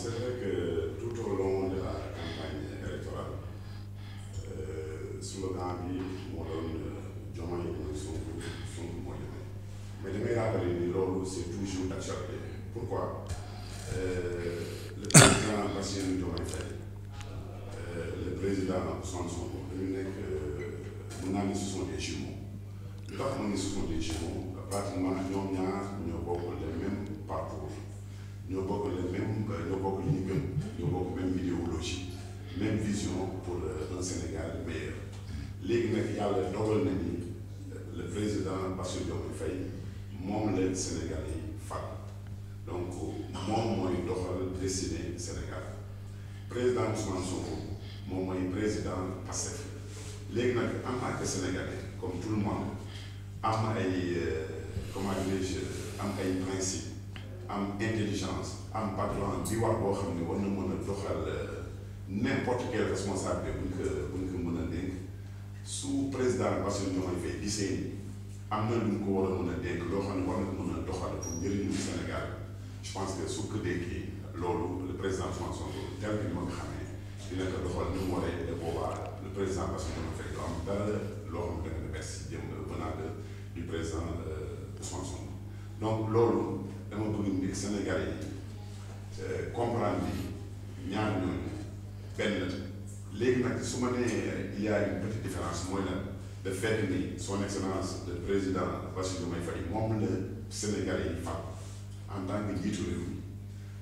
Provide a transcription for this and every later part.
c'est vrai que tout au long de la campagne électorale, slogan bi moo doon Diomaye mooy Sonko, Sonko mooy Diomaye. Mais damay rappeler ni loolu c'est toujours d'actualité. Pourquoi? Le président Bassirou Diomaye Faye, le président Ousmane Sonko dañu nekk mën naa ne ce sont des jumeaux. Lu tax ma ne ce sont des jumeaux pratiquement ñoom ñaar ñoo bokk le même parcours. ñoo bokk le même ñoo bokk li ñu gëm ñoo bokk même idéologie même vision pour un Sénégal meilleur léegi nag yàlla dogal na ni le président Bassirou Diomaye Faye moom la Sénégal yi fal donc moom mooy doxal décider Sénégal président Ousmane Sonko moom mooy président Pastef léegi nag en tant que Sénégalais comme tout le monde am ay comment dirais-je am ay principe am intelligence am background bi wax boo xam ne war na mën a doxal n'importe quelle responsabilité buñ ko mën a dénk su président Bassirou Diomaye Faye gisee ni am na lu ñu ko war a mën a dénk loo xam ne war na ko mën a doxal pour njëriñu Sénégal je pense que su ko dénkee loolu le président Ousmane Sonko tel que ni ma ko xamee dina ko doxal ni mu waree de boobaa le président Bassirou Diomaye Faye du am dara loo xam ne danga bes jëm venant du président Ousmane Sonko donc loolu dama bëgg ni Sénégalais yi comprendre ni ñaar ñooñu benn la léegi nag su ma nee il y a une petite différence mooy lan le fait ni son excellence le président Bassirou Diomaye Faye moom la Sénégalais yi fal en tant que njiitu réew mi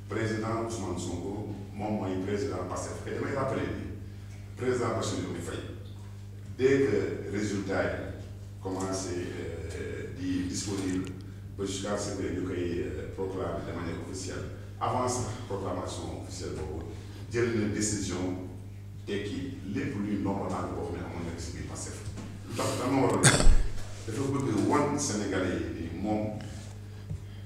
président Ousmane Sonko moom mooy président Pastef te damay rappeler ni président Bassirou Diomaye Faye dès que résultat yi commencé di disponible jusqu'à ce que ñu koy proclamer de manière officielle avant sax proclamation officielle boobu jël na décision tekki lépp luy nombanaan boo xam ne amoon na si biir Pastef lu tax dama war a dafa bëgg wan Sénégalais yi moom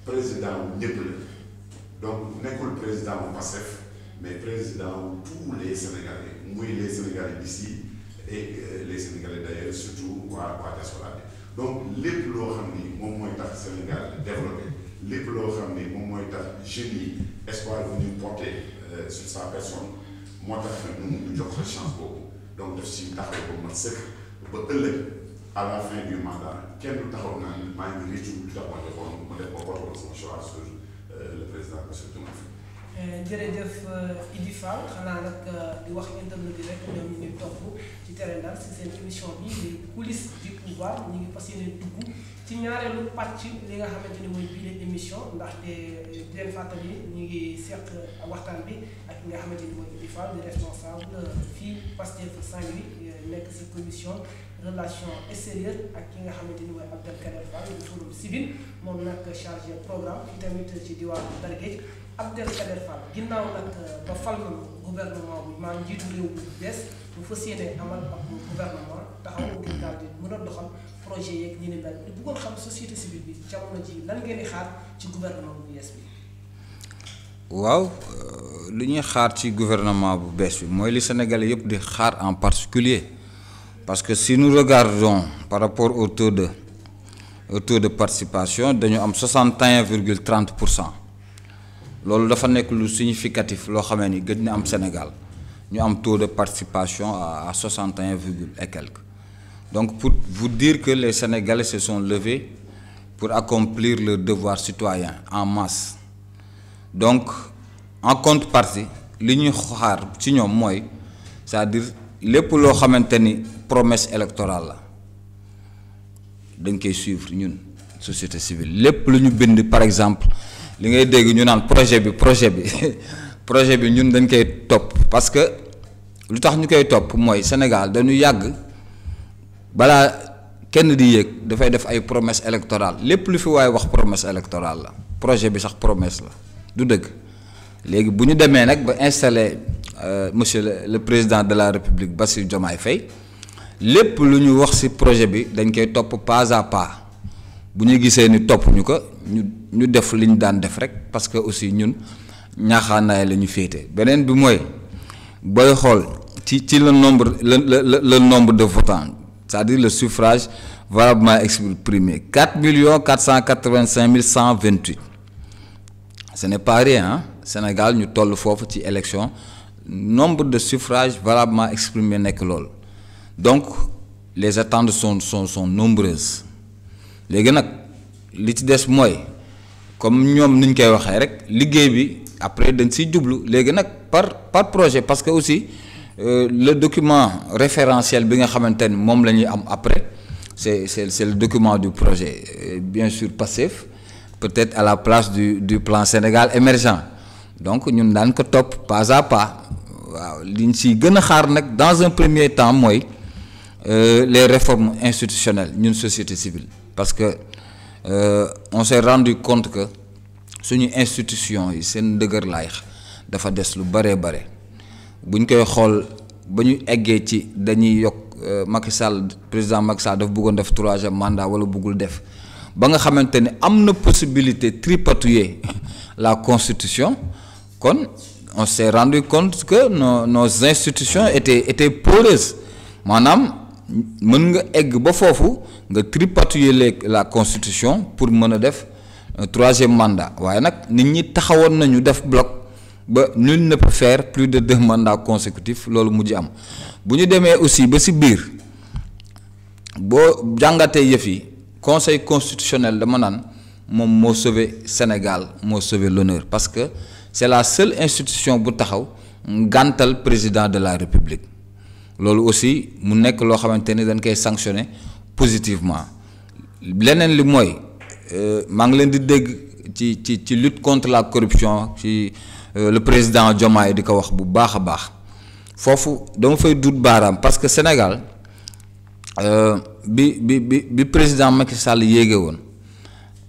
président wu ñëpp la donc nekkul président wu Pastef mais président wu tous les Sénégalais muy les Sénégalais d'ici et les Sénégalais d'ailleurs surtout waa diaspora bi donc lépp loo xam ni moom mooy tax Sénégal développé lépp loo xam ni moom mooy tax jeunes yi espoir bu ñu porté sur sa personne moo tax nag ñu jox la chance boobu donc daf si taxaw ba mat sëkk ba ëllëg à la fin du mandat kenn du taxaw naan maa ngi réccu lu tax ma defoon ma def ba porté sama choix sur le président Bassirou Diomaye Faye. jërëjëf Idy Fall xanaa nag di wax internet yi rek ñoom ñu ngi topp ci terrain daal si seen émission bi di coulisses du pouvoir ñu ngi fas yéene dugg ci ñaareelu pàcc li nga xamante ni mooy bii émission ndaxte di leen fàttali ñu ngi seq waxtaan bi ak ki nga xamante ni mooy Idy Fall di responsable fii Pastef Saint-Louis nekk si commission relation extérieure ak ki nga xamante ni mooy Abdelkader Fall du forum civil moom nag chargé programme fi tamit ci diwaanu Ndar Géej. Abdelkader Fall ginnaaw nag ba fal na gouvernement bi maanaam njiitu réew bu bees bu fas yéene amal ak gouvernement taxaw ngir daal di mën a doxal projet yeeg ñi ni mel di bëggoon xam société civile bi jamono ji lan ngeen di xaar ci gouvernement bu bees bi. waaw lu ñuy xaar ci gouvernement bu bees bi mooy li Sénégalais yëpp di xaar en particulier parce que si nous regardons par rapport au taux de participation dañu am 61,30%. loolu dafa nekk lu significatif loo xamee ni gëj na am Sénégal ñu am taux de participation à 61 virgule et quelques donc pour vous dire que les Sénégalais se sont levés pour accomplir leur devoir citoyen en masse donc en contrepartie li ñuy xaar ci ñoom mooy c'est-à-dire lépp loo xamante ni promesse électorale la dañ koy suivre ñun société civile lépp lu ñu bind par exemple li ngay dégg ñu naan projet bi ñun dañ koy topp parce que lu tax ñu koy topp mooy Sénégal dañu yàgg balaa kenn di yéeg dafay def ay promesse électorale lépp lu fi waaye wax promesse électorale la projet bi sax promesse la du dëgg léegi bu ñu demee nag ba installé monsieur le président de la République Bassirou Diomaye Faye lépp lu ñu wax ci projet bi dañ koy topp pas à pas bu ñu gisee ni topp ñu ko ñu def li ñu daan def rek parce que aussi ñun ñaaxaanaay la ñu féete beneen bi mooy booy xool ci le nombre de votants c'est-à-dire le suffrage valablement exprimé 4 485 128 ce n'est pas rien hein Sénégal ñu toll foofu ci élection nombre de suffrages valablement exprimés nekk lool donc les attentes sont nombreuses léegi nag li ci des mooy comme ñoom ni ñu koy waxee rek liggéey bi après dañ siy jublu léegi nag par projet parce que aussi le document référentiel bi nga xamante ni moom la ñuy am après c'est le document du projet bien sûr Pastef peut-être à la place du plan Sénégal émergent donc ñun daan ko topp pas à pas waaw liñ si gën a xaar nag dans un premier temps mooy les réformes institutionnelles ñun société civile parce que on s'est rendu compte que suñu institution yi seen dëgër laay dafa des lu bare buñ koy xool ba ñu eggee ci dañuy yokk Macky Sall président Macky Sall dafa bëggoon def 3e mandat wala bëggul def ba nga xamante ne am na possibilité tripatouiller la constitution kon on s'est rendu compte que nos institutions étaient poreuses maanaam mën nga egg ba foofu nga tripatouiller la constitution pour mën a def 3e mandat waaye nag nit ñi taxawoon nañu def bloc ba nul ne peut faire plus de 2 mandats consécutifs loolu mujj am bu ñu demee aussi ba ci biir boo jàngatee yëf yi conseil constitutionnel dama naan moom moo sauvé Sénégal moo sauvé l'honneur parce que c'est la seule institution bu taxaw gàntal président de la République loolu aussi mu nekk loo xamante ni dañ koy sanctionner positivement leneen li mooy maa ngi leen di dégg ci lutte contre la corruption ci le président Diomaye di ko wax bu baax a baax foofu dama fay dut baaraam parce que Sénégal bi président Macky Sall yéege woon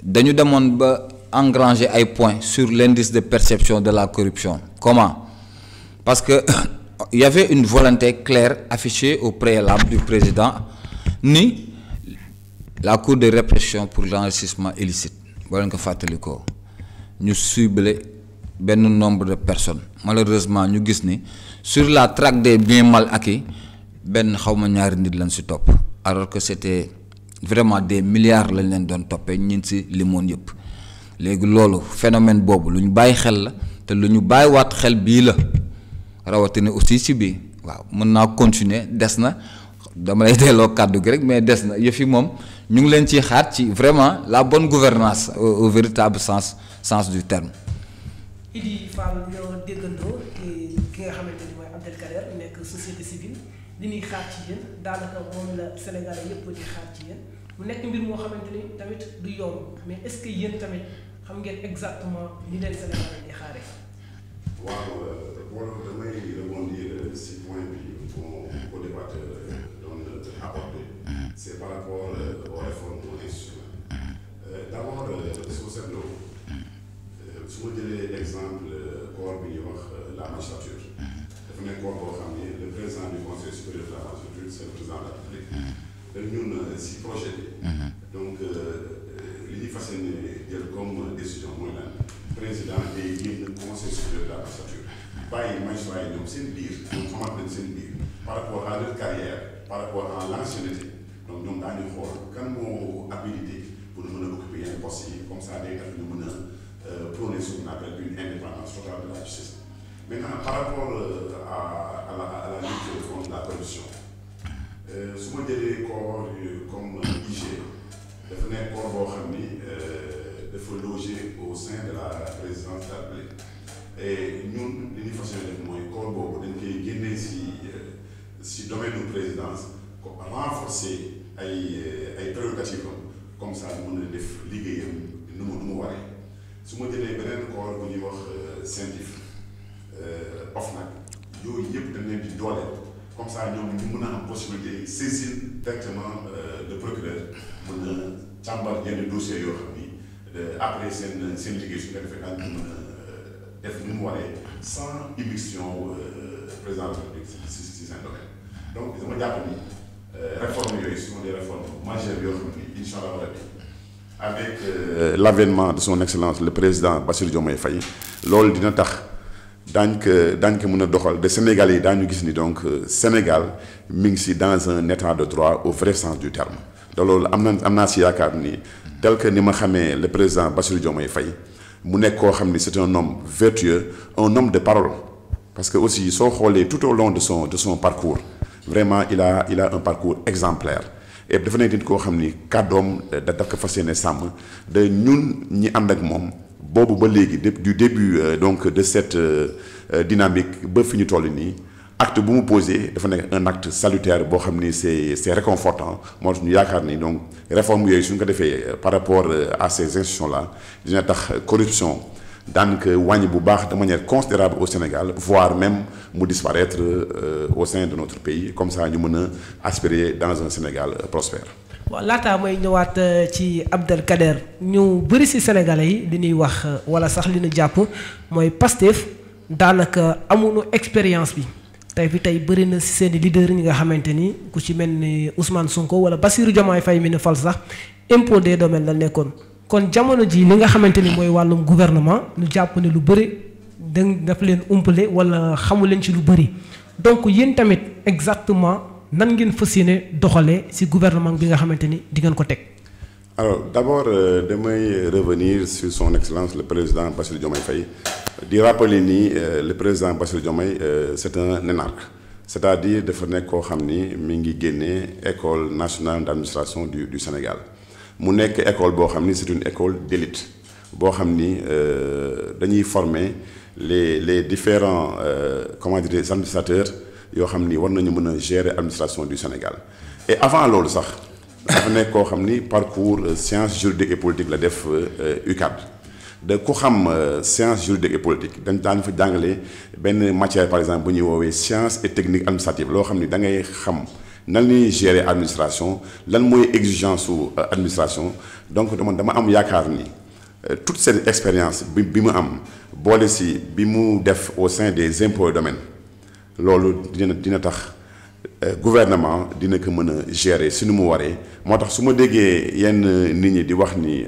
dañu demoon ba engranger ay points sur l'indice de perception de la corruption comment parce que il y avait une volonté claire affichée au préalable du président ni la cour de répression pour l'enrichissement illicite boo leen ko fàttalikoo ñu ciblé benn nombre de personnes malheureusement ñu gis ni sur la traque des biens mal acquis benn xawma ñaari nit lañ ci topp alors que c'était vraiment des milliards lañ leen doon toppee ñin ci limoon yëpp léegi loolu phénomène boobu lu ñu bàyyi xel la te lu ñu bàyyiwaat xel bii la rawatina aussi ci bii waaw mën naa continuer des na dama lay delloo kàddu gi rek mais des na yëf yi moom ñu ngi leen ciy xaar ci vraiment la bonne gouvernance au véritable sens du terme. Idi Fall ñoo déggandoo ki nga xamante ni mooy Abdelkader nekk société civile li ñuy xaar ci yéen daanaka moom la Sénégalais yëpp di xaar ci yéen mu nekk mbir moo xamante ni tamit du yomb mais est-ce que yéen tamit xam ngeen exactement ni leen Sénégalais di xaaree. waaw wala damay rebondir si point bi au débatteur doon apporté c'est par rapport aux réformes institutionnelles d'abord soo seetloo su ma jëlee exemple corps bi ñuy wax la magistrature dafa nekk corps boo xam ne le président du conseil supérieur de la magistrature c'est le président de la République ñun si projet bi donc li ñuy fas yéene jël comme décision mooy lan président day génn conseil supérieur de la magistrature bàyyi magistrat yi ñoom seen biir ñoom xamante nañ seen biir par rapport à leur carrière par rapport à l'ancienneté donc ñoom daañu xool kan moo habilité pour ñu mën a occuper yenn postes yi comme ça day tax ñu mën a prôner ce qu'on appelle une indépendance totale de la justice maintenant par rapport à la lutte contre la corruption su ma jëlee corps comme IG dafa nekk corps boo xam ni dafa loger au sein de la présidence de la République et ñun li ñuy fas yéene def mooy corps boobu dañ koy génnee si domaine de présidence renforcer ay prérogatives comme ça mën na def liggéeyam nu mu waree su ma jëlee beneen corps bu ñuy wax CENTIF OFNAC yooyu yëpp dañ leen di dooleel comme ça ñoom ñu mën a am possibilité saisir directement le procureur mën a càmbar yenn dossiers yoo xam ni après seen liggéey su ko defee daal ñu mën a def ni mu waree sans immixtion président de la République si seen domaine donc dama jàpp ni réformes yooyu sont des réformes majeures yoo xam ni incha allah rabbi avec l'avènement de son excellence le président Bassirou Diomaye Faye loolu dina tax daañ ko mën a doxal de Sénégal yi daañu gis ni donc Sénégal mi ngi si dans un état de droit au vrai sens du terme te loolu am naa si yaakaar ni tel que ni ma xamee le président Bassirou Diomaye Faye mu nekk koo xam ni c'est un homme vertueux, un homme de parole. Parce que aussi soo xoolee tout au long de son parcours vraiment il a un parcours exemplaire et dafa nekk nit koo xam ni kàddoom daf ko fas yéene sàmm de ñun ñi ànd ak moom boobu ba léegi du début donc de cette dynamique ba fi ñu toll nii acte bu mu posé dafa nekk un acte salutaire boo xam ni c'est réconfortant moo tax ñu yaakaar ni donc réforme yooyu suñ ko defee par rapport à ces institutions là dina tax corruption daanaka wàññi bu baax de manière considérable au Sénégal voire même mu disparaître au sein de notre pays comme ça ñu mën a aspirer dans un Sénégal prospère. waaw laataa may ñëwaat ci Abdelkader ñu bëri ci sénégalais yi li ñuy wax walla sax li ñu jàpp mooy Pastef daanaka amuñu expérience bi tey fi tey bëri na ci seeni leader ñi nga xamante ni ku ci mel ni Ousmane Sonko walla Bassirou Diomaye Faye mi ne fal sax impôt des domaines la nekkoon. kon jamono ji li nga xamante ni mooy wàllum gouvernement ñu jàpp ne lu bëri daf leen umpale wala xamu leen ci lu bëri donc yéen tamit exactement nan ngeen fas yéene doxalee ci gouvernement bi nga xamante ni di ngeen ko teg. alors d'abord damay revenir sur son excellence le président Bassirou Diomaye Faye di rappeler ni le président Bassirou Diomaye c'est un énarque c'est-à-dire dafa nekk koo xam ni mi ngi génnee école nationale d'administration du Sénégal. mu nekk école boo xam ni c'est une école d'élite boo xam ni dañuy former les différents comment dire les administrateurs yoo xam ni war nañu mën a gérer administration du Sénégal et avant loolu sax dafa nekk koo xam ni parcours sciences juridiques et politiques la def UCAD de ku xam sciences juridiques et politiques daan fa jàngale benn matière par exemple bu ñuy woowee sciences et techniques administratives loo xam ni da ngay xam nan la ñuy gérer administration lan mooy exigence su administration donc dama am yaakaar ni toute cette expérience bi mu am boole si bi mu def au sein des impôts et domaines loolu dina tax gouvernement dina ko mën a gérer si nu mu waree moo tax su ma déggee yenn nit ñi di wax ni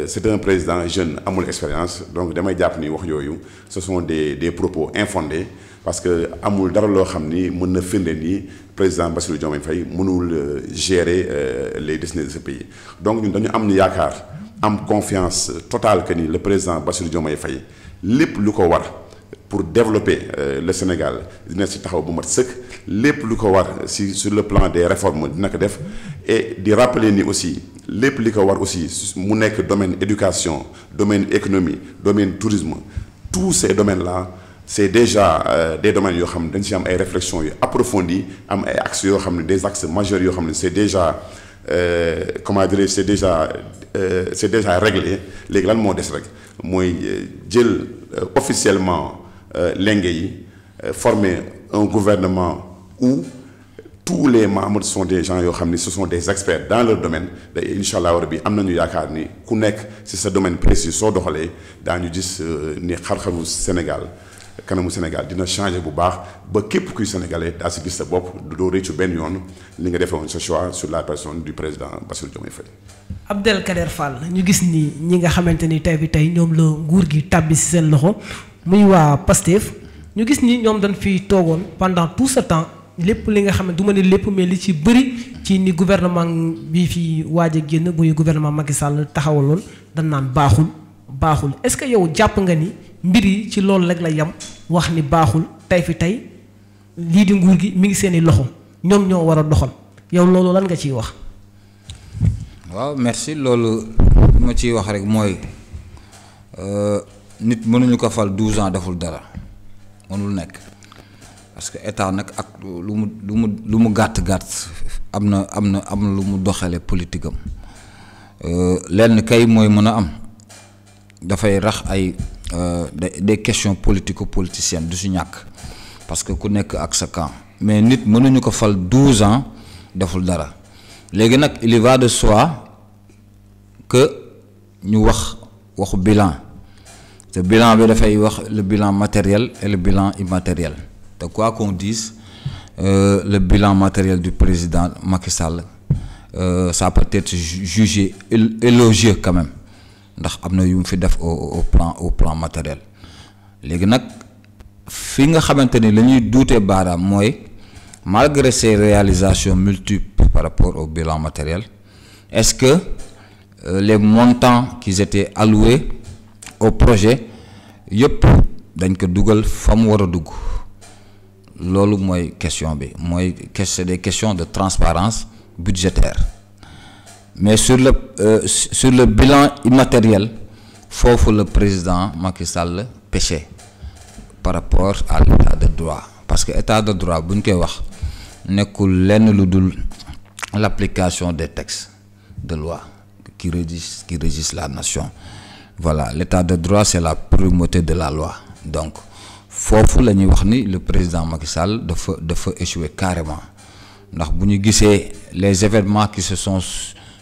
c'est un président jeune amul expérience donc damay jàpp ni wax yooyu ce sont des propos infondés parce que amul dara loo xam ni mën na firnde ni président Bassirou Diomaye Faye mënul gérer les destinées de ce pays donc ñun dañu am ni yaakaar am confiance totale que ni le président Bassirou Diomaye Faye lépp lu ko war pour développer le Sénégal dina ci taxaw bu mat sëkk lépp lu ko war sur le plan des réformes dina ko def et di rappeler ni aussi lépp li ko war aussi mu nekk domaine éducation domaine économie domaine tourisme tous ces domaines là c'est déjà des domaines yoo xam ne dañ ci am ay réflexions yu approfondies am ay axes yoo xam ne des axes majeurs yoo xam ne c'est déjà comment dire c'est déjà réglé léegi lan moo des rek mooy jël officiellement lenge yi former un gouvernement où tous les membres sont des gens yoo xam ni ce sont des experts dans leur domaine et incha allah rabbi am nañu yaakaar ni ku nekk ci sa domaine précis soo doxalee daañu gis ni xar-xaru Sénégal kanamu Sénégal dina changer bu baax ba képp kuy sénégalais daa si gis sa bopp doo réccu benn yoon li nga defee woon sa choix sur la personne du président Bassirou Diomaye Faye. Abdelkader Fall ñu gis ni ñi nga xamante ni tey bi tey ñoom la nguur gi tàbbi ci seen loxo muy waa Pastef ñu gis ni ñoom dañ fi toogoon pendant tout ce temps lépp li nga xam ne du ma ne lépp mais li ci bëri ci ni gouvernement bi fi waaj a génn buy gouvernement Macky Sall taxawaloon dañ naan baaxul est-ce que yow jàpp nga ni mbir yi ci loolu rek la yam wax ni baaxul tey fi tey lii di nguur gi mi ngi seeni loxo ñoom ñoo war a doxal yow loolu lan nga ciy wax. waaw merci loolu ma ciy wax rek mooy nit mënuñu ko fal 12 ans deful dara mënul nekk parce que état nag ak lu mu gàtt am na lu mu doxale politique am lenn kay mooy mën a am dafay rax ay des questions politico-politiciennes du si ñàkk parce que ku nekk ak sa camp mais nit mënuñu ko fal 12 ans deful dara léegi nag il y va de soi que ñu waxu bilan te bilan bi dafay wax le bilan matériel et le bilan immatériel te quoi qu'on dise le bilan matériel du président Macky Sall ça peut être jugé élogieux quand même ndax am na yu mu fi def au plan matériel léegi nag fi nga xamante ni la ñuy duutee baaraam mooy malgré ces réalisations multiples par rapport au bilan matériel est-ce que les montants qui étaient alloués au projet yëpp dañ ko dugal fa mu war a dugg loolu mooy question bi mooy c'est des questions de transparence budgétaire mais sur le bilan immatériel foofu le président Macky Sall péché par rapport à l'état de droit parce que état de droit bu ñu koy wax nekkul lenn lu dul l'application des textes de loi qui régissent la nation. Voilà, l'état de droit c'est la primauté de la loi. Donc foofu la ñuy wax ni le président Macky Sall dafa échouer carrément ndax bu ñu gisee les événements qui se sont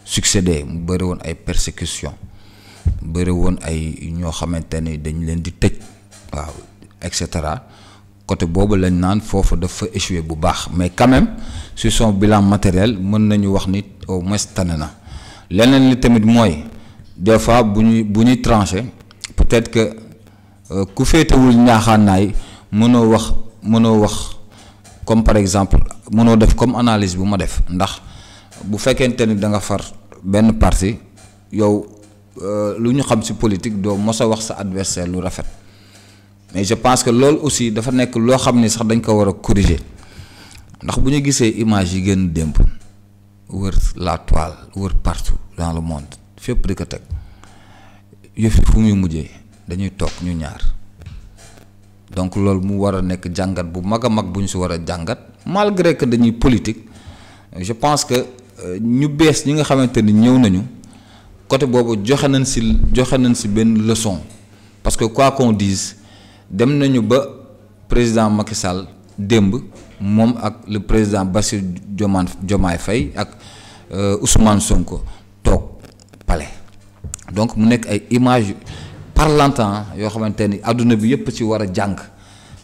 succédés mu bëri woon ay persécutions bëri woon ay ñoo xamante ni dañ leen di tëj waaw et cetera côté boobu lañ naan foofu dafa échouer bu baax mais quand même sur son bilan matériel mën nañu wax ni au moins tane na leneen li tamit mooy des fois bu ñuy tranché peut-être que ku féetewul ñaaxaanaay mënoo wax comme par exemple mënoo def comme analyse bu ma def ndax bu fekkente ni da nga far benn parti yow lu ñu xam ci politique doo mos a wax sa adversaire lu rafet mais je pense que loolu aussi dafa nekk loo xam ni sax dañ ko war a corriger ndax bu ñu gisee image yi gën démb wër la toile wër partout dans le monde fépp di ko teg yëf yi fu muy mujjee dañuy toog ñu ñaar donc loolu mu war a nekk jàngat bu mag a mag bu ñu si war a jàngat malgré que dañuy politique je pense que ñu bees ñi nga xamante ni ñëw nañu côté boobu joxe nañ si benn leçon parce que quoi qu'on dise dem nañu ba président Macky Sall démb moom ak le président Bassirou Diomaye Faye ak Ousmane Sonko toog palais donc mu nekk ay images parlantes yoo xamante ni adduna bi yëpp ci war a jàng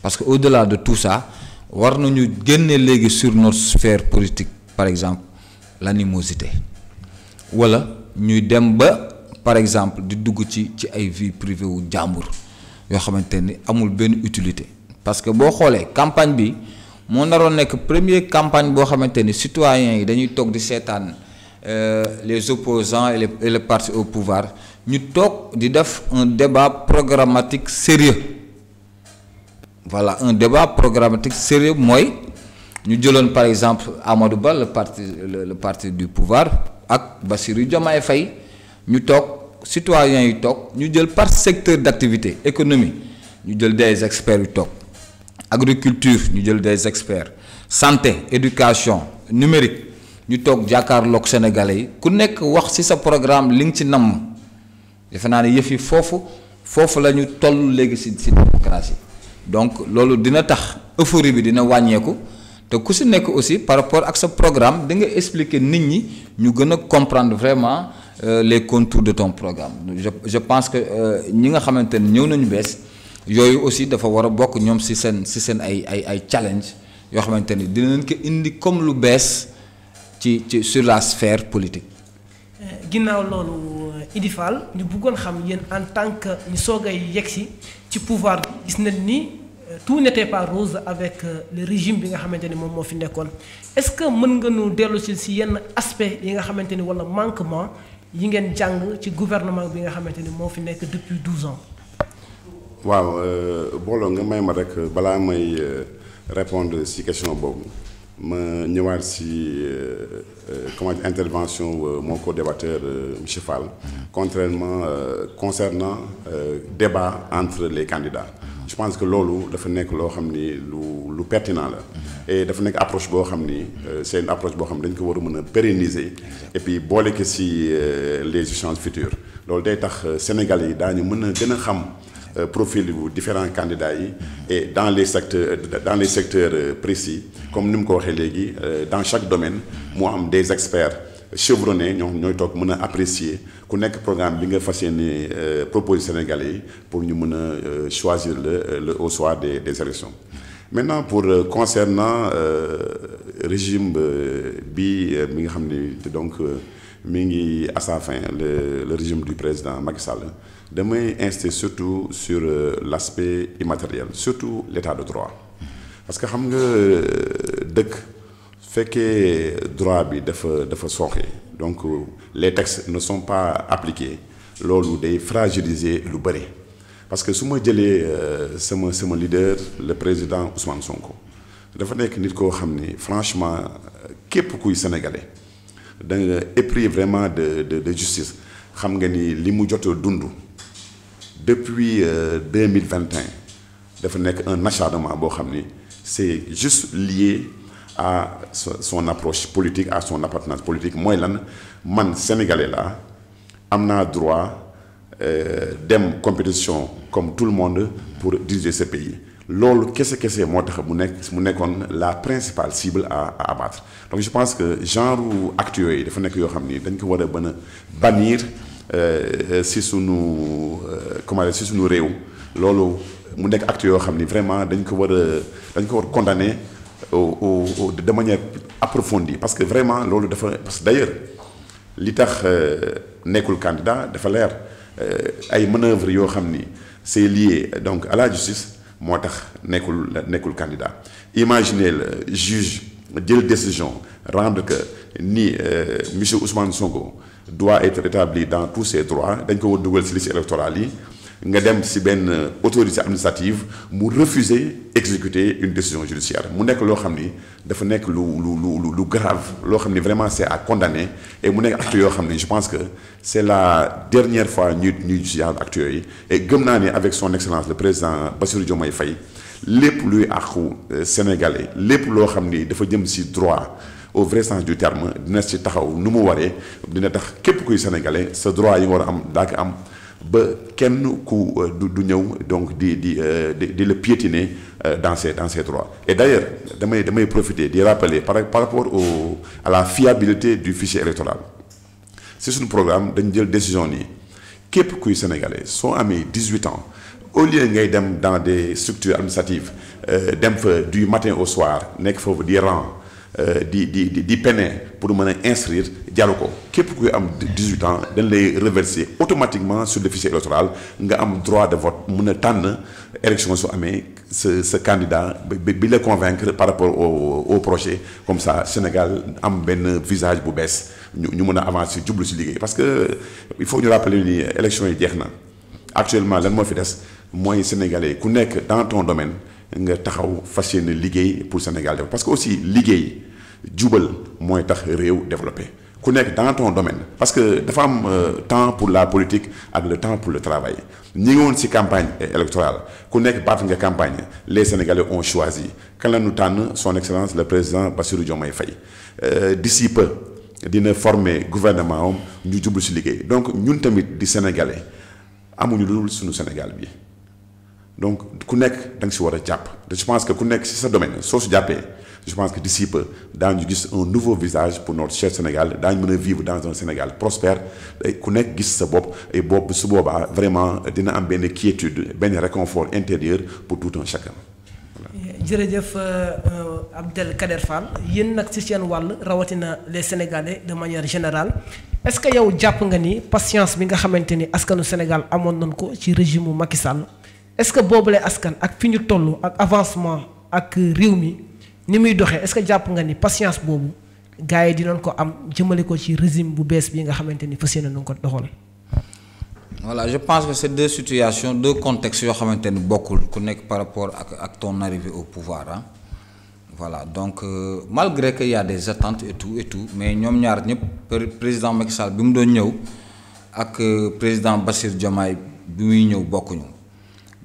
parce que au-delà de tout ça war nañu génne léegi sur notre sphère politique par exemple l'animosité wala ñuy dem ba par exemple di dugg ci ay vie privée wu jàmbur yoo xamante ni amul benn utilité parce que boo xoolee campagne bi moo naroon nekk première campagne boo xamante ni citoyens yi dañuy toog di seetaan les opposants et les partis au pouvoir ñu toog di def un débat programmatique sérieux voilà un débat programmatique sérieux mooy ñu jëloon par exemple Amadou Ba le parti du pouvoir ak Bassirou Diomaye Faye ñu toog citoyens yi toog ñu jël par secteur d'activité économie ñu jël des experts yu toog agriculture ñu jël des experts santé éducation numérique ñu toog jàkkaarloog sénégalais yi ku nekk wax ci sa programme li nga ci namm defe naa ne yëf yi foofu la ñu toll léegi ci démocratie donc loolu dina tax euphorie bi dina wàññeeku te ku ci nekk aussi par rapport ak sa programme da nga expliquer nit ñi ñu gën a comprendre vraiment les contours de ton programme je pense que ñi nga xamante ne ñëw nañu bees yooyu aussi dafa war a bokk ñoom ci seen ay challenge yoo xamante ni dinañ ko indi comme lu bees ci sur la sphère politique. ginnaaw loolu Idy Fall ñu bëggoon xam yéen en tant que ñu soog a yegsi ci pouvoir bi gis nañ ni tout n'était pas rose avec le régime bi nga xamante ni moom moo fi nekkoon est-ce que mën nga ñu dellu ci yenn aspect yi nga xamante ni walla manquement yi ngeen jàng ci gouvernement bi nga xamante ni moo fi nekk depuis 12 ans. waaw booloo nga may ma rek balaa may répondre ci question boobu ma ñëwaat ci intervention mon co-débatteur monsieur Fall concernant débat entre les candidats je pense que loolu dafa nekk loo xam ni lu pertinent la et dafa nekk approche boo xam ni c'est une approche boo xam ni dañ ko war a mën a pérenniser et puis boole ko ci les échanges futurs loolu day tax Sénégalais yi daañu mën a gën a xam profil yu différents candidats yi et dans les secteurs précis comme ni mu ko waxee léegi dans chaque domaine moo am des experts chevronnés ñooy toog mën a apprécier ku nekk programme bi nga fas yéene proposer Sénégalais yi pour ñu mën a choisir le au soir des élections maintenant pour concernant régime bi mi nga xam ni donc mi ngi à sa fin le régime du président Macky Sall damay insister surtout sur l'aspect immatériel surtout l'état de droit parce que xam nga dëkk fekkee droit bi dafa sooxe donc les textes ne sont pas appliqués loolu day fragiliser lu bëri parce que su ma jëlee sama leader le président Ousmane Sonko dafa nekk nit koo xam ni franchement képp kuy sénégalais da nga épris vraiment de justice xam nga ni li mu jot a dund depuis 2021 dafa nekk un acharnement boo xam ni c'est juste lié à son approche politique, à son appartenance politique. Moi, man sénégalais là, am naa droit dem compétition comme tout le monde pour diriger ce pays. Loolu kese moo tax mu nekkoon la principale cible à abattre. Donc je pense que genre actes yooyu dafa nekk yoo xam ni dañ ko war a mën a bannir si sunu si sunu réew. Loolu mu nekk actes yoo xam ni vraiment dañ ko war condamner de manière approfondie parce que vraiment loolu dafa parce que d'ailleurs li tax nekkul candidat dafa leer ay manœuvres yoo xam ni c'est lié donc à la justice moo tax nekkul candidat. Imaginez le juge jël décision rendre que ni monsieur Ousmane Sonko doit être rétabli dans tous ses droits dañ ko war dugal ci liste électorale yi nga dem ci benn autorité administrative mu refuser exécuter une décision judiciaire mu nekk loo xam ni dafa nekk lu grave loo xam ni vraiment c'est à condamner et mu nekk acte yoo xam ni je pense que c'est la dernière fois ñuy genre acte yooyu et gëm naa ni avec son excellence le président Bassirou Diomaye Faye lépp luy àqu sénégalais lépp loo xam ni dafa jëm ci droit au vrai sens du terme dina ci taxaw nu mu waree dina tax képp kuy sénégalais sa droit yi nga war a am daa ko am ba kenn ku du ñëw donc di le piétiner dans ses droits. Et d'ailleurs damay profiter di rappeler par rapport à la fiabilité du fichier électoral c'est suñu programme dañ jël décision nii képp kuy sénégalais soo amee 18 ans au lieu ngay dem dans des structures administratives dem fa du matin au soir nekk foofu di rang di peiner pour mën a inscrire jaru ko képp kuy am 18 ans dañ lay reverser automatiquement sur le fichier électoral nga am droit de vote mën a tànn élection su amee sa candidat bi la convaincre par rapport au projet comme ça Sénégal am benn visage bu bees ñu mën a avancer jublu ci liggéey parce que il faut ñu rappeler ni élection yi jeex na actuellement lan moo fi des mooy sénégalais ku nekk dans ton domaine nga taxaw fas yéene liggéey pour Sénégal parce que aussi liggéey jubal mooy tax réew développé ku nekk dans ton domaine parce que dafa am temps pour la politique ak le temps pour le travail ñi ngi woon ci campagne électorale ku nekk baat nga campagne les Sénégalais ont choisi kan la ñu tànn son excellence le président Bassirou Diomaye Faye d'ici peu dina former gouvernement am ñu jublu ci liggéey donc ñun tamit di Sénégalais amuñu lu dul suñu Sénégal bi donc ku nekk da nga ci war a jàpp je pense que ku nekk ci sa domaine soo su jàppee je pense que d'ici peu daañu gis un nouveau visage pour notre cher Sénégal daañu mën a vivre dans un Sénégal prospère ku nekk gis sa bopp et bopp su boobaa vraiment dina am benn quiétude benn réconfort intérieur pour tout un chacun. jërëjëf Abdelkader Fall yéen nag ci seen wàll rawatina les Sénégalais de manière générale est-ce que yow jàpp nga ni patience bi nga xamante ni askanu Sénégal amoon nañ ko ci régime mu Macky Sall est-ce que boobule askan ak fi ñu toll ak avancement ak réew mi ni muy doxee est-ce que jàpp nga ni patience boobu gars yi dinañ ko am jëmale ko ci régime bu bees bi nga xamante ni fas yéene nañ ko doxal. Voilà, je pense que c'est deux situations, deux contextes yoo xamante ni bokkul ku nekk par rapport ak ton arrivée au pouvoir ah. Voilà donc malgré que y a des attentes et tout mais ñoom ñaar ñëpp président Macky Sall bi mu doon ñëw ak président Bassirou Diomaye bi muy ñëw bokkuñu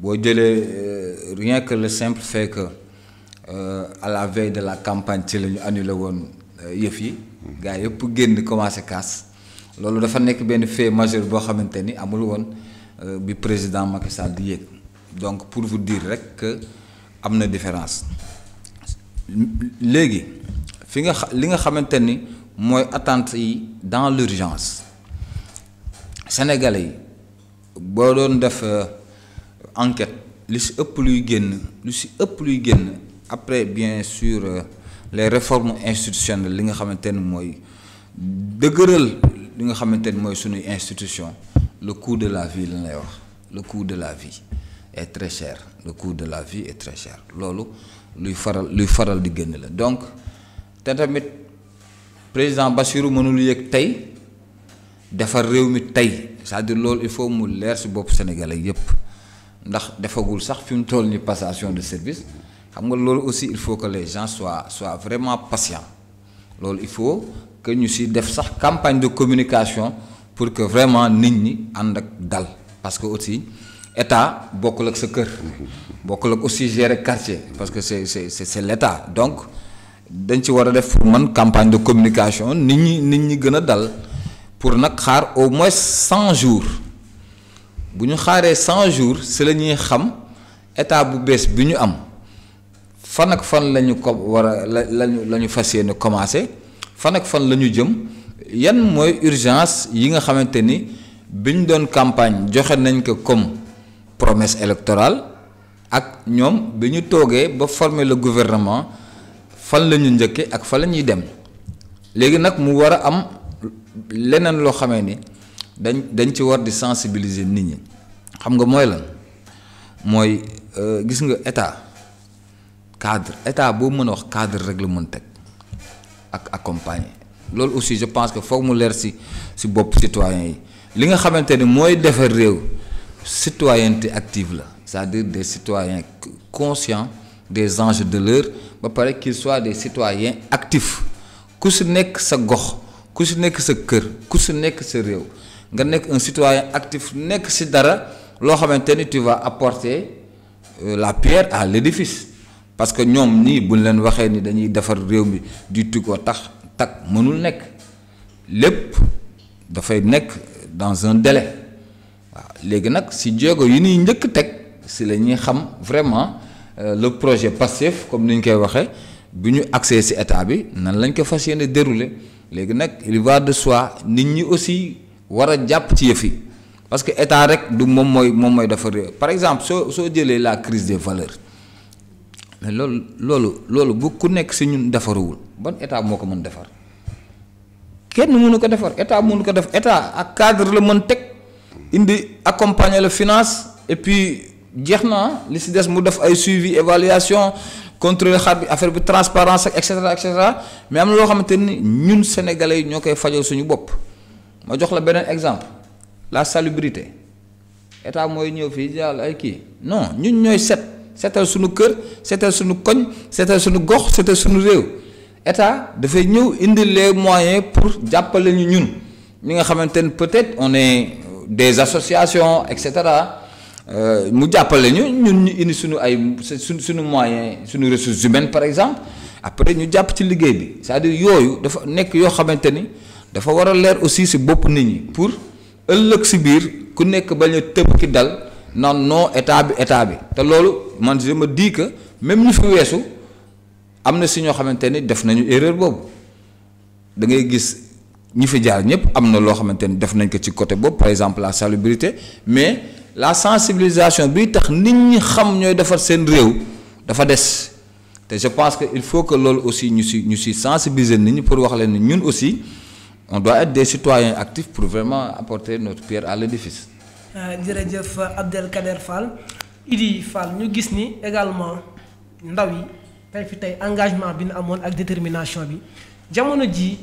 boo jëlee rien que le simple fait que à la veille de la campagne ci la ñu annulé woon yëf yi gars yëpp génn commencé casse loolu dafa nekk benn fait majeur boo xamante ni amul woon bi président Macky Sall di yéeg donc pour vous dire rek que am na différence léegi li nga xamante ni mooy attente yi dans l'urgence sénégalais yi boo doon def enquête lu si ëpp luy génn après bien sûr les réformes institutionnelles li nga xamante ni mooy dëgëral li nga xamante ni mooy suñuy institution le coût de la vie lañ lay wax le coût de la vie est très cher le coût de la vie est très cher loolu luy faral di génn la donc te tamit président Bassirou mënul yëg tey defar réew mi tey c'est-à-dire loolu il faut mu leer ci bopp sénégalais yépp ndax defagul sax fi mu toll ni passation de service xam nga loolu aussi il faut que les gens soient vraiment patients loolu il faut que ñu si def sax campagne de communication pour que vraiment nit ñi ànd ak dal parce que aussi état bokkul ak sa kër bokkul ak aussi gérer quartier parce que c'est l'état donc dañ ci war a def pour man campagne de communication nit ñi gën a dal pour nag xaar au moins 100 jours bu ñu xaaree 100 jours si la ñuy xam état bu bees bi ñu am fan ak fan la ñu ko war a la ñu fas yéene commencé fan ak fan la ñu jëm yan mooy urgence yi nga xamante ni bi ñu doon campagne joxe nañ ko comme promesse électorale ak ñoom bi ñu toogee ba former le gouvernement fan la ñu njëkkee ak fan la ñuy dem léegi nag mu war a am leneen loo xamee ni dañ ci war di sensibiliser nit ñi xam nga mooy lan mooy gis nga état boo mën a wax cadre rek la mën teg ak accompagner loolu aussi je pense que foog mu leer si bopp citoyens yi li nga xamante ni mooy defar réew citoyenneté active la c'est-à-dire des citoyens conscients des enjeux de l'heure ba pare qu'ils soient des citoyens actifs ku si nekk sa gox ku si nekk sa kër ku si nekk sa réew nga nekk un citoyen actif nekk si dara loo xamante ni tu vas apporter la pierre à l'édifice parce que ñoom nii buñ leen waxee ni dañuy defar réew mi du tout ko tax mënul nekk lépp dafay nekk dans un délai waaw léegi nag si jéego yi ñuy njëkk teg si la ñuy xam vraiment le projet Pastef comme ni ñu koy waxee bu ñu accès si état bi nan lañ ko fas yéene dérouler léegi nag il va de soi nit ñi aussi war a jàpp ci yëf yi parce que état rek du moom mooy defar réew par exemple soo jëlee la crise des valeurs mais loolu bu ku nekk si ñun defaruwul ban état moo ko mën defar kenn mënu ko defar état mënu ko def état ak cadre la mën teg indi accompagner la finance et puis jeex na li si des mu def ay suivi évaluation contrôler xar bi affaire bi transparence ak et cetera mais am na loo xamante ni ñun sénégalais yi ñoo koy fajal suñu bopp ma jox la beneen exemple la salubrité état mooy ñëw fii jàll ay kii non ñun ñooy setal suñu kër setal suñu koñ setal suñu gox setal suñu réew état dafay ñëw indi les moyens pour jàppale ñu ñun ñi nga xamante ni peut-être on est des associations et cetera mu jàppale ñun ñu indi suñu suñu moyens suñu ressources humaines par exemple après ñu jàpp ci liggéey bi c'est-à-dire yooyu dafa nekk yoo xamante ni dafa war a leer aussi si bopp nit ñi pour ëllëg si biir ku nekk bañ a tëb ki dal naan non état bi te loolu man je me dis que même ñu fi weesu am na si ñoo xamante ni def nañu erreur boobu da ngay gis ñi fi jaar ñëpp am na loo xamante ni def nañ ko ci côté boobu par exemple la salubrité mais la sensibilisation bi tax nit ñi xam ñooy defar seen réew dafa des te je pense que il faut que loolu aussi ñu si sensibiliser nit ñi pour wax leen ni ñun aussi on doit être des citoyens actifs pour vraiment apporter notre pierre à l'édifice. jërëjëf Abdelkader Fall Idi Fall ñu gis ni également ndaw yi tey engagement bi ñu amoon ak détermination bi jamono ji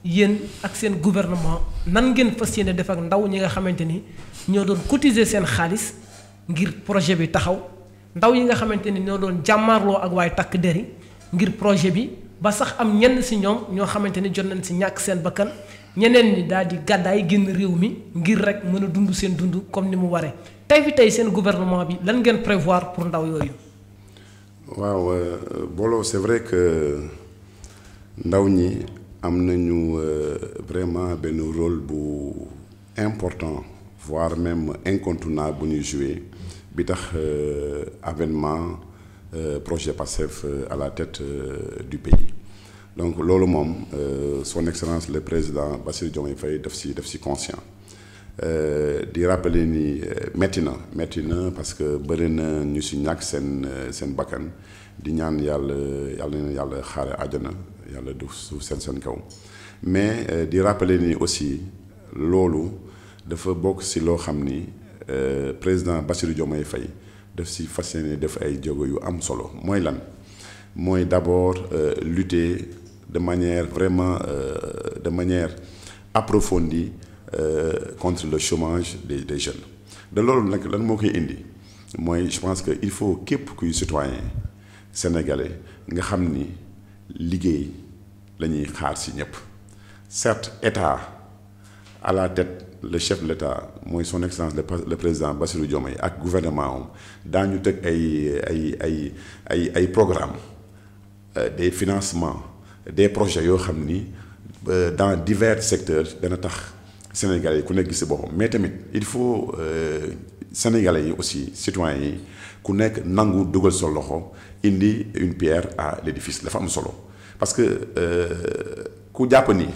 yéen ak seen gouvernement nan ngeen fas yéene def ak ndaw ñi nga xamante ni ñoo doon cotiser seen xaalis ngir projet bi taxaw ndaw yi nga xamante ni ñoo doon jàmmaarloo ak waaye takk der yi ngir projet bi ba sax am ñenn si ñoom ñoo xamante ni jot nañ si ñàkk seen bakkan ñeneen ñi daal di gàddaay génn réew mi ngir rek mën a dund seen dund comme ni mu waree tey seen gouvernement bi lan ngeen prévoir pour ndaw yooyu. waaw Bolo c'est vrai que ndaw ñi am nañu vraiment benn rôle bu important voire même incontournable bu ñuy jouer bi tax avènement projet Pastef à la tête du pays donc loolu moom son excellence le président Bassirou Diomaye Faye daf si conscient di rappeler ni metti na parce que bëri na ñu si ñàkk seen bakkan di ñaan yàlla xaare àjjana yàlla du suuf seen kaw mais di rappeler ni aussi loolu dafa bokk si loo xam ni président Bassirou Diomaye Faye daf si fas yéene def ay jéego yu am solo mooy lan mooy d'abord lutter de manière vraiment de manière approfondie contre le chômage des jeunes de loolu nag lan moo koy indi mooy je pense que il faut képp kuy citoyen sénégalais nga xam ni liggéey la ñuy xaar ci ñëpp certes état à la tête le chef de l'état mooy son excellence le président Bassirou Diomaye ak gouvernement am daañu teg ay programmes des financements des projets yoo xam ni dans divers secteurs dana tax sénégalais yi ku nekk gis ci boppam mais tamit il faut sénégalais yi aussi citoyens yi ku nekk nangu dugal sa loxo indi une pierre à l'édifice dafa am solo parce que ku jàpp ni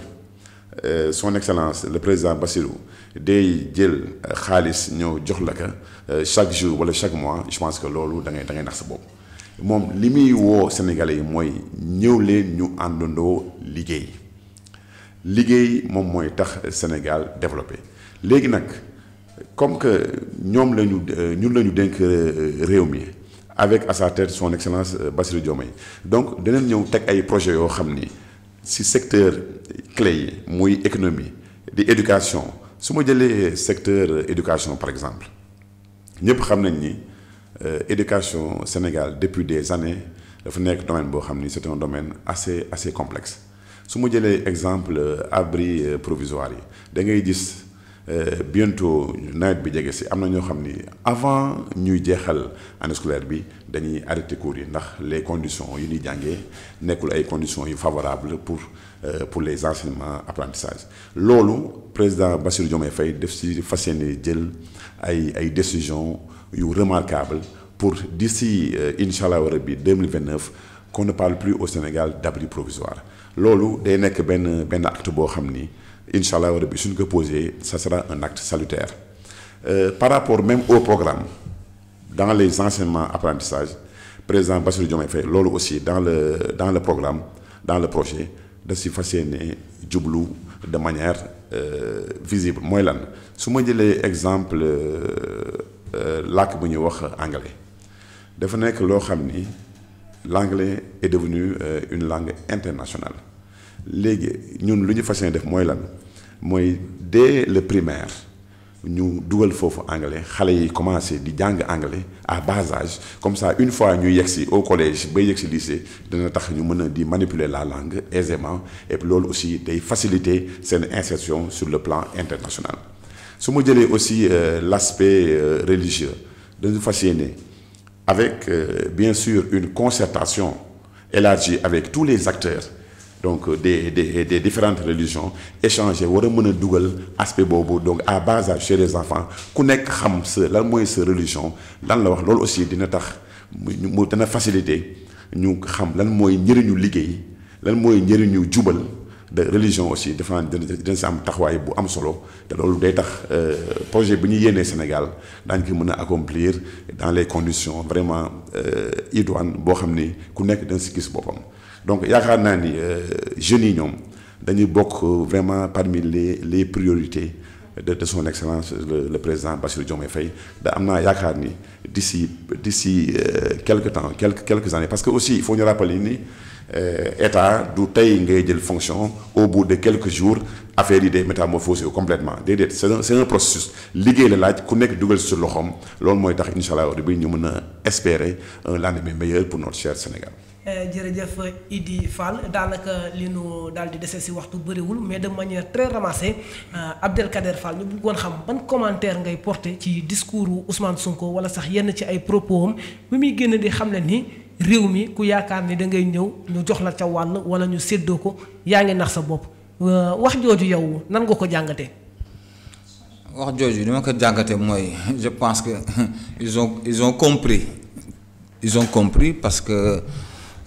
son excellence le président Bassirou day jël xaalis ñëw jox la ka chaque jour wala chaque mois je pense que loolu da ngay nax sa bopp moom li muy woo sénégalais yi mooy ñëw leen ñu àndandoo liggéey moom mooy tax Sénégal développé léegi nag comme que ñun la ñu dénk réew mi avec à sa tête son excellence Bassirou Diomaye donc danañ ñëw teg ay projets yoo xam ni ci secteur clé yi muy économie di éducation su ma jëlee secteur éducation par exemple ñëpp xam nañ ni éducation Sénégal depuis des années dafa nekk domaine boo xam ni c'est un domaine assez complexe su ma jëlee exemple abri provisoire yi da ngay gis bientôt nawet bi jege si am na ñoo xam ni avant ñuy jeexal année scolaire bi dañuy arrêter cours yi ndax les conditions yu ñuy jàngee nekkul ay conditions yu favorables pour les enseignements apprentissage loolu président Bassirou Diomaye Faye def si fas yéene jël ay décisions yu remarquables pour d'ici incha allah rabbi 2029 qu'on ne parle plus au Sénégal d'abri provisoire loolu day nekk benn acte boo xam ni incha allah rabbi suñ ko posé ça sera un acte salutaire par rapport même au programme dans les enseignements apprentissage président Bassirou Diomaye Faye loolu aussi dans le programme dans le projet da si fas yéene jublu de manière visible mooy lan su ma jëlee exemple làkk bu ñuy wax anglais dafa nekk loo xam ni l'anglais est devenu une langue internationale léegi ñun lu ñu fas yéene def mooy lan mooy dès le primaire ñu dugal foofu anglais xale yi commencé di jàng anglais à bas âge comme ça une fois ñu yegsi au collège ba yegsi lycée dina tax ñu mën a di manipuler la langue aisément et puis loolu aussi day faciliter seen insertion sur le plan international su ma jëlee aussi l'aspect religieux dañu fas yéene avec bien sûr une concertation élargie avec tous les acteurs donc des différentes religions échanger war a mën a dugal aspect boobu donc à bas âge chez les enfants ku nekk xam lan mooy sa religion lan la wax loolu aussi dina tax mu dana faciliter ñu xam lan mooy njëriñu liggéey lan mooy njëriñu jubal de religion aussi dafa dina si am taxawaay bu am solo te loolu day tax projet bi ñu yéenee Sénégal daañu ko mën a accomplir dans les conditions vraiment idoines boo xam ni ku nekk dina si gis boppam donc yaakaar naa ni jeunes yi ñoom dañuy bokk vraiment parmi les priorités de son excellence le président Bassirou Diomaye Faye da am naa yaakaar ni d'ici quelques années parce que aussi il faut ñu rappeler ni état du tey ngay jël fonction au bout de quelques jours affaire yi day métamorphosé complètement déedéet c'est un processus liggéey la laaj ku nekk dugal sur loxoom loolu mooy tax incha allah bi ñu mën a espérer un lendemain meilleur pour notre cher Sénégal. jërëjëf Idy Fall daanaka li nu daal di dese si waxtu bëriwul mais de manière très ramassée Abdelkader Fall ñu bëggoon xam ban commentaire ngay porter ci discours Ousmane Sonko wala sax yenn ci ay propos am bi muy génn di xam ne ni réew mi ku yaakaar ni da ngay ñëw ñu jox la ca wàll wala ñu séddoo ko yaa ngi nax sa bopp wax jooju yow nan nga ko jàngatee. wax jooju ni ma ko jàngatee mooy je pense que ils ont compris parce que.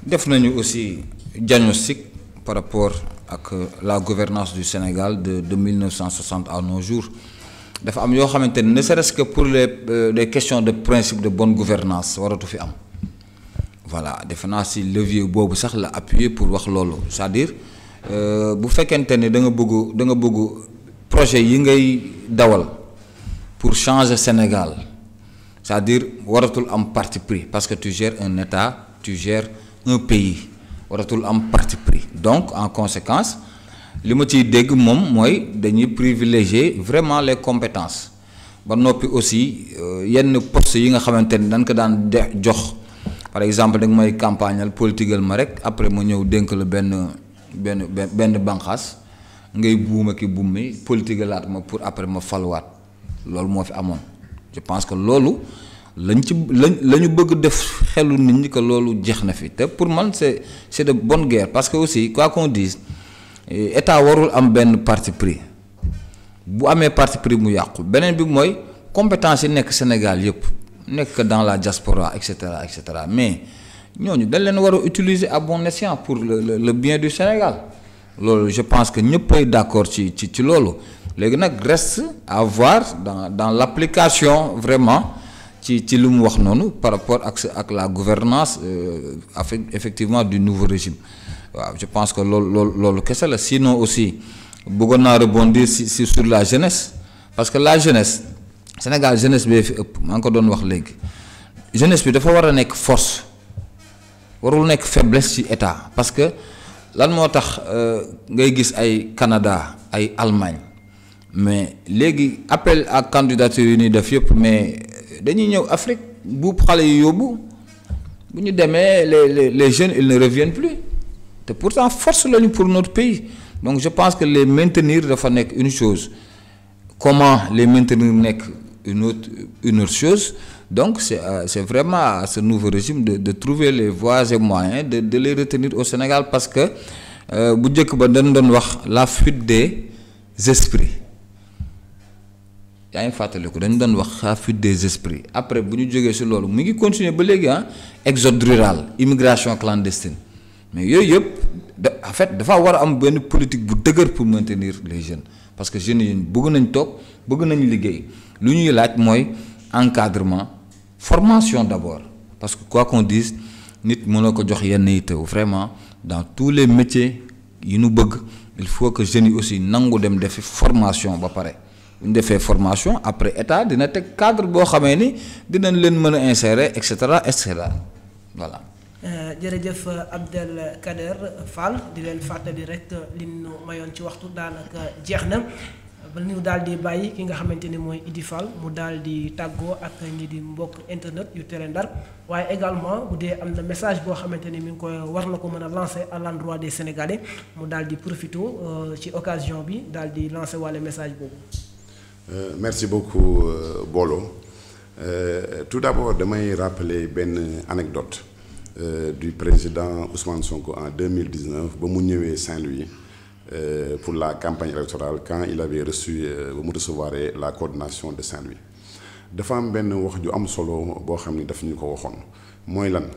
def nañu aussi diagnostic par rapport ak la gouvernance du Sénégal de 1960 à nos jours dafa am yoo xamante ne serait-ce que pour les questions de principe de bonne gouvernance waratu fi am voilà defe naa si levier boobu sax la appuyer pour wax loolu c'est-à-dire bu fekkente ne da nga bëgg projet yi ngay dawal pour changer Sénégal c'est-à-dire waratul am parti pris parce que tu gères un État tu gères un pays waratul am parti pris donc en conséquence li ma ciy dégg moom mooy dañuy privilégier vraiment les compétences ba noppi aussi yenn poste yi nga xamante ni dañ ko daan jox par exemple da nga may campagnal politiqueal ma rek après ma ñëw dénk la benn banqaas ngay buuma ki buum mi politiquealaat ma pour après ma faluwaat loolu moo fi amoon je pense que loolu la ñu bëgg def xelu nit ñi que loolu jeex na fi te pour man c'est de bonne guerre parce que aussi quoi qu'on dise état warul am benn parti pris bu amee parti pris mu yàqu beneen bi mooy compétence yi nekk Sénégal yëpp nekk dans la diaspora et cetera mais ñooñu dañ leen war a utiliser à bon escient pour le bien du Sénégal loolu je pense que ñëppay d'accord ci loolu léegi nag reste à voir dans l'application vraiment ci lu mu wax noonu par rapport ak la gouvernance effectivement du nouveau régime waaw je pense que loolu kese la sinon aussi bëggoon naa rebondir sur la jeunesse parce que la jeunesse Sénégal jeunesse bee fi ëpp maa ngi ko doon wax léegi jeunesse bi dafa war a nekk force warul nekk faiblesse ci état parce que lan moo tax ngay gis ay Canada ay Allemagne mais léegi appel à candidature yi ñuy def yëpp mais dañuy ñëw Afrique buub xale yi yóbbu bu ñu demee les jeunes ils ne reviennent plus te pourtant force lañu pour notre pays donc je pense que les maintenir dafa nekk une chose comment les maintenir nekk une autre chose donc c'est vraiment à ce nouveau régime de trouver les voies et moyens de les retenir au Sénégal parce que bu njëkk ba dañ doon wax la fuite des esprits yaa ngi fàttaliku dañu doon wax la fuite des esprits après bu ñu jógee ci loolu mu ngi continuer ba léegi exode rural immigration clandestine mais yooyu yëpp en fait dafa war a am benn politique bu dëgër pour maintenir les jeunes parce que jeunes yi bëgg nañ toog bëgg nañ liggéey lu ñuy laaj mooy encadrement formation d'abord parce que quoi qu'on dise nit mënoo ko jox yenn yi teew vraiment dans tous les métiers yi ñu bëgg il faut que jeunes yi aussi nangu dem defi formation ba pare bu ñu defee formation après état dina teg cadre boo xamee ni dinañ leen mën a insérer et cetera voilà. jërëjëf Abdelkader Fall di leen fàttali rek li ñu mayoon ci waxtu daanaka jeex na ba ñu daal di bàyyi ki nga xamante ni mooy Idy Fall mu daal di tàggoo ak ñi di mbokk internet yu Tere Ndar waaye également bu dee am na message boo xamante ni mi ngi koy war na ko mën a lancer à l'endroit des Sénégalais mu daal di profité ci occasion bi daal di lancer wàlle message boobu. Merci beaucoup Bolo tout d'abord damay rappeler benn anecdote du président Ousmane Sonko en 2019 ba mu ñëwee Saint-Louis pour la campagne électorale quand il avait reçu ba mu recevoir la coordination de Saint-Louis dafa am benn wax ju am solo boo xam ni daf ñu ko waxoon mooy lan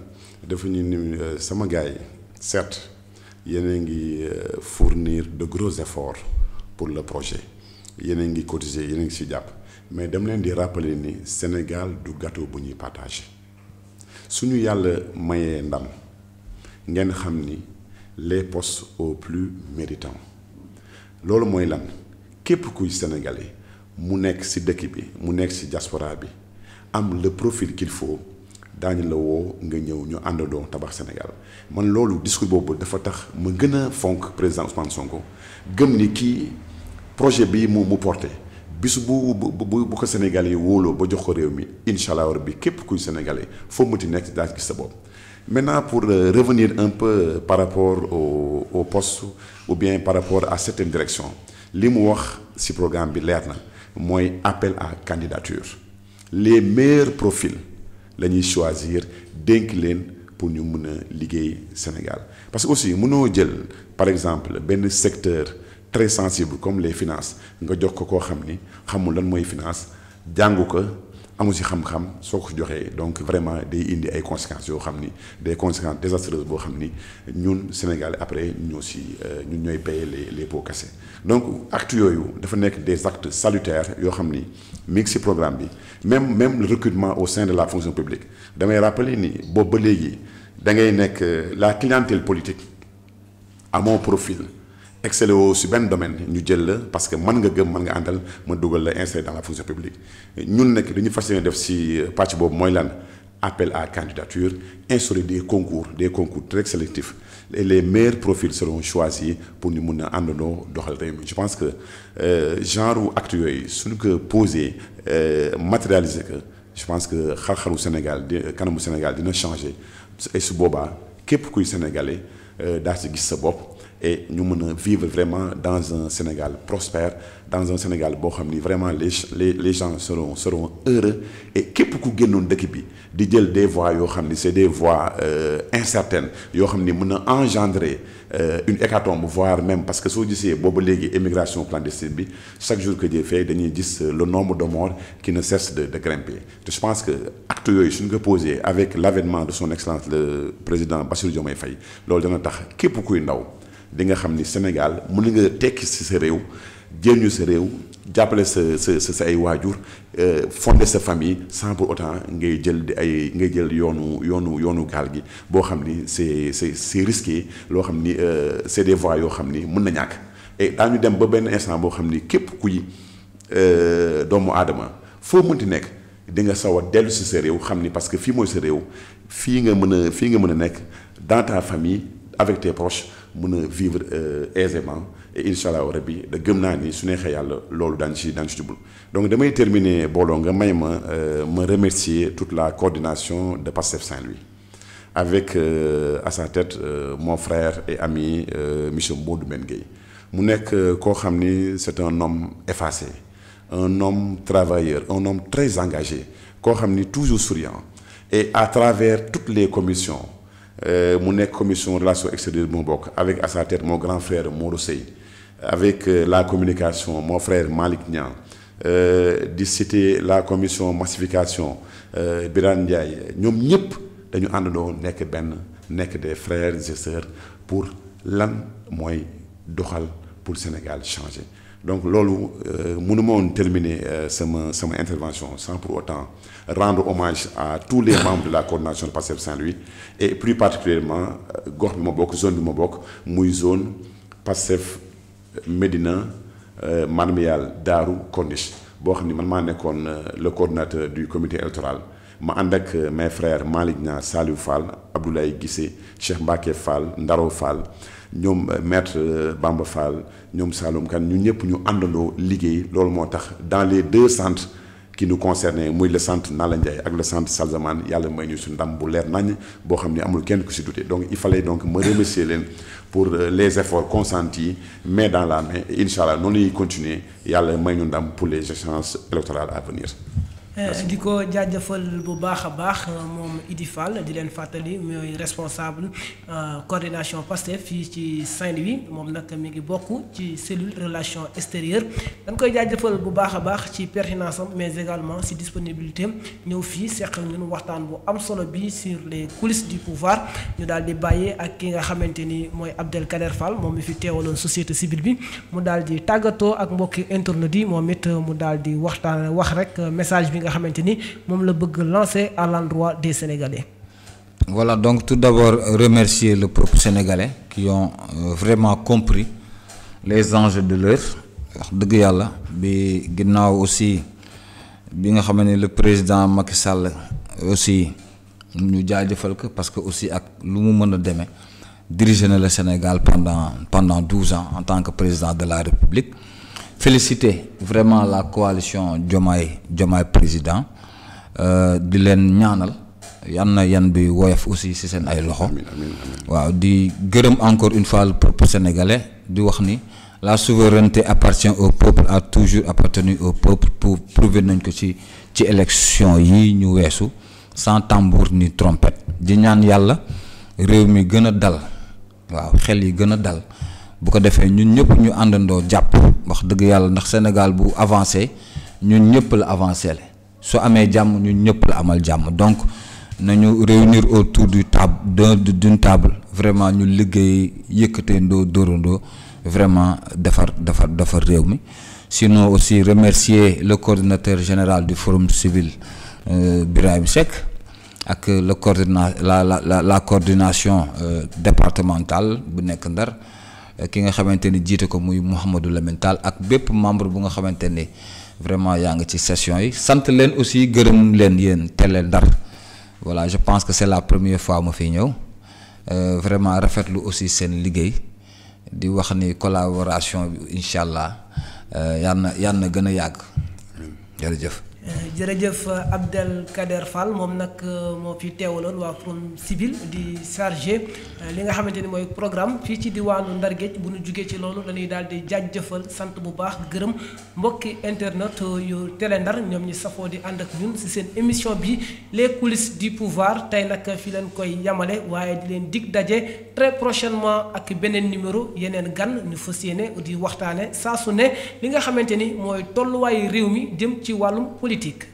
dafa ñu ni sama gars yi certes yéen a ngi fournir de gros efforts pour le projet yéen a ngi cotiser yéen a ngi si jàpp mais dem leen di rappeler ni Sénégal du gâteau bu ñuy partager suñu yàlla mayee ndam ngeen xam ni les postes aux plus méritants loolu mooy lan képp kuy sénégalais mu nekk ci dëkk bi mu nekk ci diaspora bi am le profil qu'il faut daañu la woo nga ñëw ñu àndandoo tabax Sénégal man loolu discours boobu dafa tax ma gën a fonk président Ousmane Sonko gëm ni kii projet bi mu porté bis bu ko sénégalais yi wóoloo ba jox ko réew mi incha allah rabbi képp kuy sénégalais foo muti nekk daa gis sa bopp. Maintenant pour revenir un peu par rapport au poste ou bien par rapport à certaines directions li mu wax ci programme bi leer na mooy appel à candidature les meilleurs profils la ñuy choisir dénk leen pour ñu mën a liggéey Sénégal parce que aussi mënoo jël par exemple benn secteur très sensible comme les finances nga jox ko koo xam ni xamul lan mooy finance jàngu ko amu ci xam-xam soo ko joxee donc vraiment day indi ay conséquences yoo xam ni des conséquences désastreuses boo xam ni ñun Sénégal après ñoo ci ñun ñooy payer les pots cassés donc actes yooyu dafa nekk des actes salutaires yoo xam ni mi ngi ci programme bi même le recrutement au sein de la fonction publique damay rappeler ni boobu ba léegi da ngay nekk la clientèle politique amoo profil excellé woo ci benn domaine ñu jël la parce que mën nga gëm mën nga àndal ma dugal la insérer dans la fonction publique ñun nag dañu fas yéene def ci pàcc boobu mooy lan appel à candidature, instaurer des concours très sélectifs. Et les meilleurs profils seront choisis pour nous mener en doxal réew mi. Je pense que genre acte yooyu suñu ko posé matérialiser que je pense que xar-xaru Sénégal kanamu Sénégal dina changer et su boobaa képp kuy sénégalais daa ci gis sa bopp. Et nous pouvons vivre vraiment dans un Sénégal prospère, dans un Sénégal où vraiment les gens seront heureux. Et qui peut dire des voix, c'est des voix incertaines, qui peuvent engendrer une hécatombe, voire même, parce que si vous dites l'immigration clandestine, chaque jour que Dieu fait, nous disons le nombre de morts qui ne cesse de grimper. Je pense que l'acte que posé avec l'avènement de son Excellence le président Bassirou Diomaye Faye, qui peut di nga xam ni Sénégal mën nga tekki ci sa réew jëriñu sa réew jàppale sa ay waajur fonder sa famille sans pour autant ngay jël yoonu gaal gi boo xam ni c'est risqué loo xam ni c'est des voies yoo xam ni mën na ñàkk et daañu dem ba benn instant boo xam ni képp kuy doomu aadama foo mënti nekk di nga saw a dellu ci sa réew xam ni parce que fii mooy sa réew fii nga mën a nekk dans ta famille avec tes proches mën a vivre aisément et Inch'Allah rabbi da gëm naa ni su neexee yàlla loolu daan ci jublu donc damay terminer booloo nga may ma remercier toute la coordination de Pastef Saint-Louis avec à sa tête mon frère et ami monsieur Modou Mbène Gueye mu nekk koo xam ni c'est un homme effacé un homme travailleur un homme très engagé koo xam ni toujours souriant et à travers toutes les commissions mon commission relations extérieures avec à sa tête mon grand frère Moro Sey avec la communication mon frère Malik Niang di citer la commission massification Birane Ndiaye ñoom ñëpp dañu àndandoo nekk des frères et sœurs pour lan mooy doxal pour Sénégal changer. Donc loolu mënuma woon terminer sama intervention sans pour autant rendre hommage à tous les membres de la coordination de Pastef Saint-Louis et plus particulièrement gox bi ma bokk zone bi ma bokk muy zone Pastef Médina Marmiyal Daaru Corniche boo xam ni man maa nekkoon le coordinateur du comité électoral ma ànd ak mes frères Malick Niang Saliou Fall Abdoulaye Guissé Cheikh Mbacké Fall Ndaro Fall ñoom maître Bamba Fall ñoom Saloum Kane ñu ñëpp ñu àndandoo liggéey loolu moo tax dans les deux centres qui nous concernaient muy le centre Nalla Ndiaye ak le centre Salzamane yàlla may ñu su ndam bu leer nañ boo xam ne amul kenn ku si douté donc il fallait donc me remercier leen pour les efforts consentis main dans la main et Inch'Allah noonu ñuy continuer yàlla may ñu ndam pour les échéances électorales à venir. di ko jaajëfal bu baax a baax moom Idy Fall di leen fàttali mooy responsable coordination Pastef fii ci Saint-Louis moom nag mi ngi bokk ci cellule relation extérieure dañ koy jaajëfal bu baax a baax ci pertinence am mais également ci disponibilité am ñëw fii seq ñun waxtaan bu am solo bi sur les coulisses du pouvoir ñu daal di bàyyee ak ki nga xamante ni mooy Abdelkader Fall moom mi fi teewaloon société civile bi mu daal di tàggatoo ak mbokki internautes yi moom it mu daal di waxtaan wax rek message bi nga xamante ni moom la bëgg lancer à l'endroit des Sénégalais. Voilà, donc tout d'abord remercier le peuple sénégalais qui ont vraiment compris les enjeux de l'heure wax dëgg yàlla bi ginnaaw aussi bi nga xam ne le président Macky Sall aussi ñu jaajëfal ko parce que aussi ak lu mu mën a demee diriger na le Sénégal pendant 12 ans en tant que président de la République. Féliciter vraiment la coalition Diomaye président di leen ñaanal yan bi woyof aussi ci seen ay loxo waaw di gërëm encore une fois le peuple sénégalais di wax ni la souveraineté appartient au peuple a toujours appartenu au peuple pour prouver nañ ko ci élection yi ñu weesu sans tambour ni trompette di ñaan yàlla réew mi gën a dal waaw xel yi gën a dal bu ko defee ñun ñëpp ñu àndandoo jàpp wax dëgg yàlla ndax Sénégal bu avancé ñun ñëpp la avancé la su amee jàmm ñun ñëpp la amal jàmm donc nañu réunir autour d'une table vraiment ñu liggéey yëkkateendoo dóorandoo vraiment defar réew mi sinon aussi remercier le coordinateur général du forum civil Birahim Seck ak la coordination départementale bu nekk Ndar ki nga xamante ni jiite ko muy Mouhamadou Lamine Tall ak bépp membre bu nga xamante ni vraiment yaa ngi ci session yi sant leen aussi gërëm leen yéen télé Ndar voilà je pense que c'est la première fois ma fi ñëw vraiment rafetlu aussi seen liggéey di wax ni collaboration bi incha allah yal na gën a yàgg jërëjëf. jërëjëf Abdelkader Fall moom nag moo fi teewaloon waa Forum Civil di chargé li nga xamante ni mooy programme fii ci diwaanu Ndar Géej bu ñu jugee ci loolu dañuy daal di jaajëfal sant bu baax gërëm mbokki internet yu Télé Ndar ñoom ñi safoo di ànd ak ñun ci seen émission bi les coulisses du pouvoir tey nag fi leen koy yamale waaye di leen dig daje très prochainement ak beneen numéro yeneen gan ñu fas yéene di waxtaane saa su ne li nga xamante ni mooy tolluwaayu réew mi jëm ci wàllum politique.